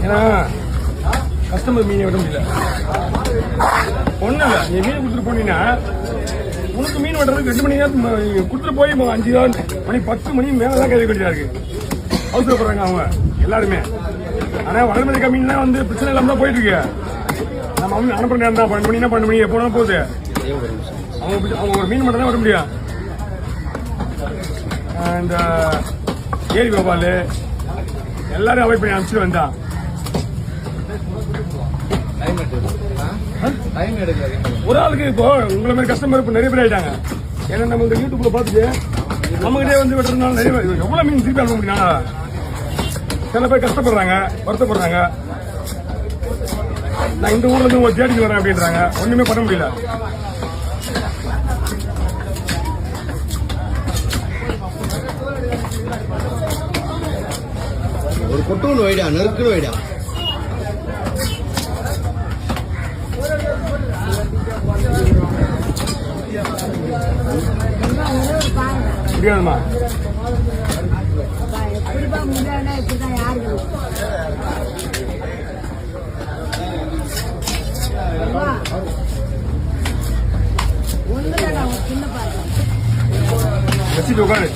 ஏன்னா கஸ்டமர் மீனை விட முடியல. ஒன்றும் இல்லை, நீ மீன் கொடுத்துட்டு போனீங்கன்னா உனக்கு மீன் வெட்டுறதுக்கு 2 மணி நேரம் கொடுத்துட்டு போய் 5 மணி 10 மணி மேலே தான் கைது கட்டியா இருக்கு. அவசரப்படுறாங்க அவங்க எல்லாருமே. ஆனால் வளர்மதிக்கா மீன்லாம் வந்து பிரச்சனை இல்லாமல் தான் போயிட்டு இருக்கு. நம்ம அவங்க அனுப்புற நேரம் தான் 12 மணி எப்போ போகுது. அவங்க ஒரு மீன் மட்டும் தான் வர முடியும். இந்த ஏரி கோபால் எல்லாரும் அவாய்ட் பண்ணி அனுப்பிச்சுட்டு வந்தான். ஒரு ஆளுக்கு இப்போ உங்களை மாதிரி கஸ்டமர் இப்போ நிறைய பேர் ஆயிட்டாங்க. ஏன்னா நம்ம இந்த யூடியூப்ல பார்த்துட்டு நம்மகிட்டே வந்து வெட்டுறதுனால நிறைய எவ்வளவு மீன் திருப்பி அனுப்ப முடியும். சில பேர் கஷ்டப்படுறாங்க, வருத்தப்படுறாங்க. நான் இந்த ஊர்ல இருந்து ஒரு தேடிக்கு வரேன் அப்படின்றாங்க. ஒண்ணுமே பண்ண முடியல. ஒரு கொட்டூன் வைடா, நெருக்குன்னு வைடா. முடியாதுமா. வச்சுட்டு உட்காரு.